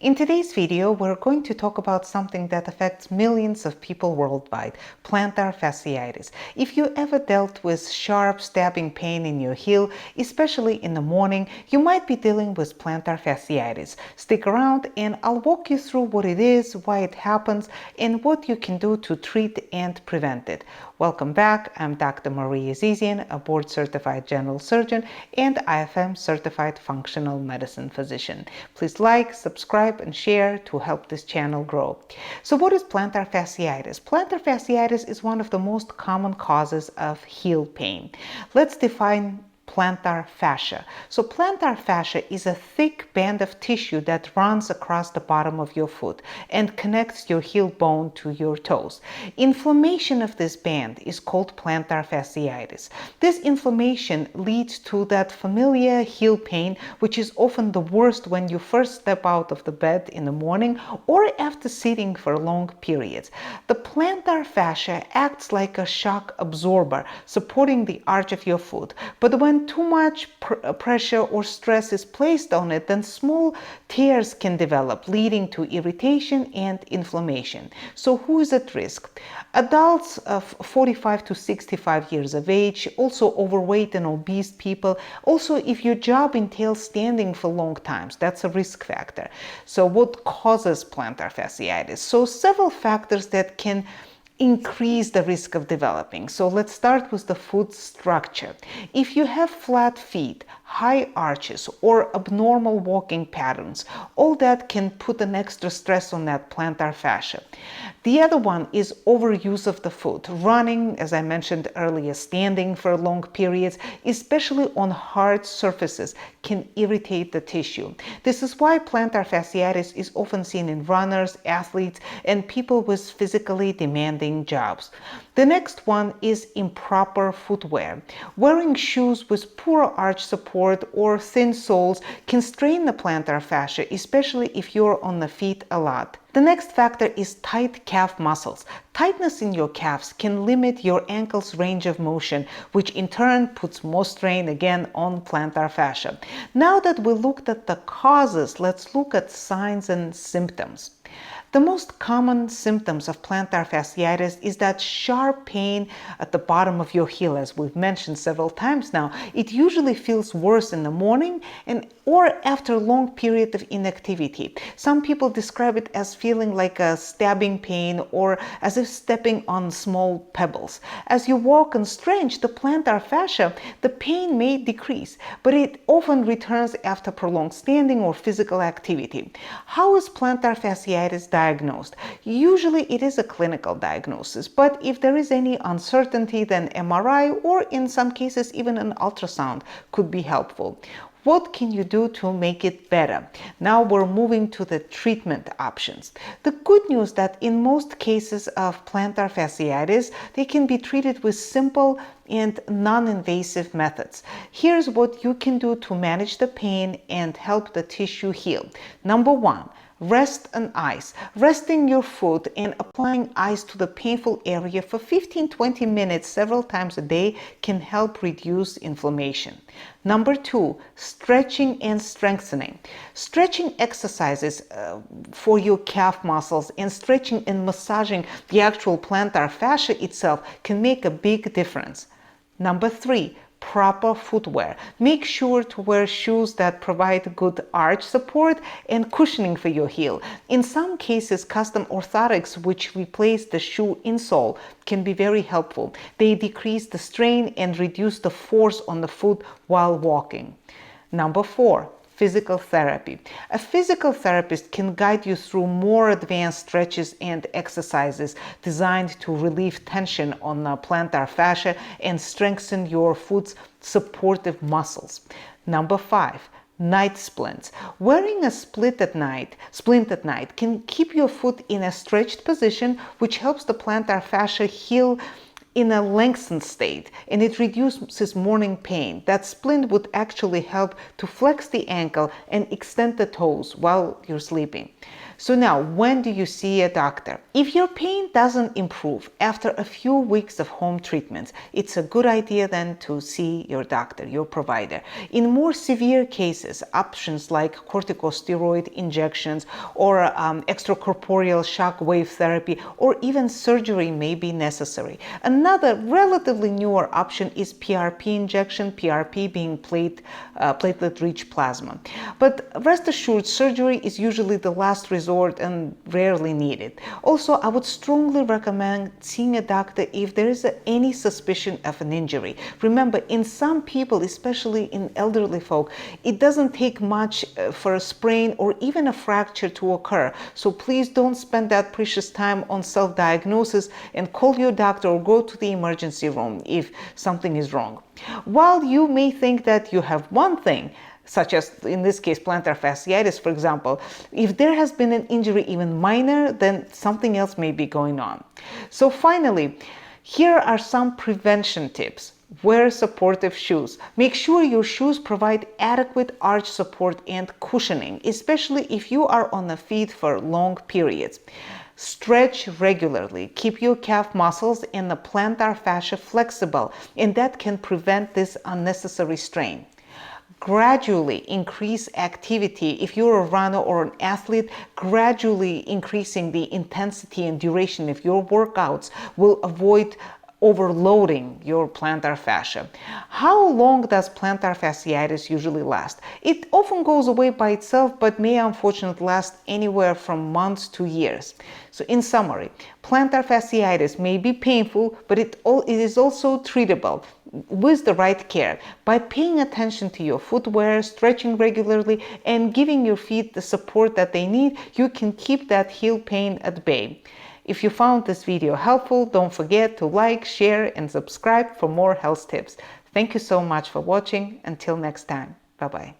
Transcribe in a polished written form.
In today's video, we're going to talk about something that affects millions of people worldwide, plantar fasciitis. If you ever dealt with sharp stabbing pain in your heel, especially in the morning, you might be dealing with plantar fasciitis. Stick around and I'll walk you through what it is, why it happens, and what you can do to treat and prevent it. Welcome back. I'm Dr. Marie Azizian, a board-certified general surgeon and IFM certified functional medicine physician. Please like, subscribe, and share to help this channel grow. So what is plantar fasciitis? Plantar fasciitis is one of the most common causes of heel pain. Let's define plantar fascia. So plantar fascia is a thick band of tissue that runs across the bottom of your foot and connects your heel bone to your toes. Inflammation of this band is called plantar fasciitis. This inflammation leads to that familiar heel pain, which is often the worst when you first step out of the bed in the morning or after sitting for long periods. The plantar fascia acts like a shock absorber, supporting the arch of your foot. But when too much pressure or stress is placed on it, then small tears can develop, leading to irritation and inflammation. So who is at risk? Adults of 45 to 65 years of age, also overweight and obese people. Also, if your job entails standing for long times, that's a risk factor. So what causes plantar fasciitis? So several factors that can increase the risk of developing. So let's start with the foot structure. If you have flat feet, high arches, or abnormal walking patterns, all that can put an extra stress on that plantar fascia. The other one is overuse of the foot. Running, as I mentioned earlier, standing for long periods, especially on hard surfaces, can irritate the tissue. This is why plantar fasciitis is often seen in runners, athletes, and people with physically demanding jobs. The next one is improper footwear. Wearing shoes with poor arch support or thin soles can strain the plantar fascia, especially if you're on the feet a lot. The next factor is tight calf muscles. Tightness in your calves can limit your ankle's range of motion, which in turn puts more strain again on plantar fascia. Now that we looked at the causes, let's look at signs and symptoms. The most common symptoms of plantar fasciitis is that sharp pain at the bottom of your heel, as we've mentioned several times now. It usually feels worse in the morning or after a long period of inactivity. Some people describe it as feeling like a stabbing pain or as if stepping on small pebbles. As you walk and stretch the plantar fascia, the pain may decrease, but it often returns after prolonged standing or physical activity. How is plantar fasciitis diagnosed? Usually it is a clinical diagnosis, but if there is any uncertainty, then MRI or in some cases even an ultrasound could be helpful. What can you do to make it better? Now we're moving to the treatment options. The good news that in most cases of plantar fasciitis, they can be treated with simple and non-invasive methods. Here's what you can do to manage the pain and help the tissue heal. Number one, rest on ice. Resting your foot and applying ice to the painful area for 15-20 minutes several times a day can help reduce inflammation. Number two, stretching and strengthening. Stretching exercises for your calf muscles and stretching and massaging the actual plantar fascia itself can make a big difference. Number three, proper footwear. Make sure to wear shoes that provide good arch support and cushioning for your heel. In some cases, custom orthotics which replace the shoe insole can be very helpful. They decrease the strain and reduce the force on the foot while walking. Number four, physical therapy. A physical therapist can guide you through more advanced stretches and exercises designed to relieve tension on the plantar fascia and strengthen your foot's supportive muscles. Number five, night splints. Wearing a splint at night can keep your foot in a stretched position, which helps the plantar fascia heal in a lengthened state, and it reduces morning pain. That splint would actually help to flex the ankle and extend the toes while you're sleeping. So now, when do you see a doctor? If your pain doesn't improve after a few weeks of home treatments, it's a good idea then to see your doctor, your provider. In more severe cases, options like corticosteroid injections or extracorporeal shock wave therapy or even surgery may be necessary. Another relatively newer option is PRP injection, PRP being platelet-rich plasma. But rest assured, surgery is usually the last resort and rarely needed. Also, I would strongly recommend seeing a doctor if there is any suspicion of an injury. Remember, in some people, especially in elderly folk, it doesn't take much for a sprain or even a fracture to occur. So please don't spend that precious time on self-diagnosis and call your doctor or go to the emergency room if something is wrong. While you may think that you have one thing, such as in this case plantar fasciitis, for example, if there has been an injury even minor, then something else may be going on. So finally, here are some prevention tips. Wear supportive shoes. Make sure your shoes provide adequate arch support and cushioning, especially if you are on the feet for long periods. Stretch regularly. Keep your calf muscles and the plantar fascia flexible, and that can prevent this unnecessary strain. Gradually increase activity. If you're a runner or an athlete, gradually increasing the intensity and duration of your workouts will avoid overloading your plantar fascia. How long does plantar fasciitis usually last? It often goes away by itself, but may unfortunately last anywhere from months to years. So in summary, plantar fasciitis may be painful, but it is also treatable with the right care. By paying attention to your footwear, stretching regularly, and giving your feet the support that they need, you can keep that heel pain at bay. If you found this video helpful, don't forget to like, share, and subscribe for more health tips. Thank you so much for watching. Until next time, bye-bye.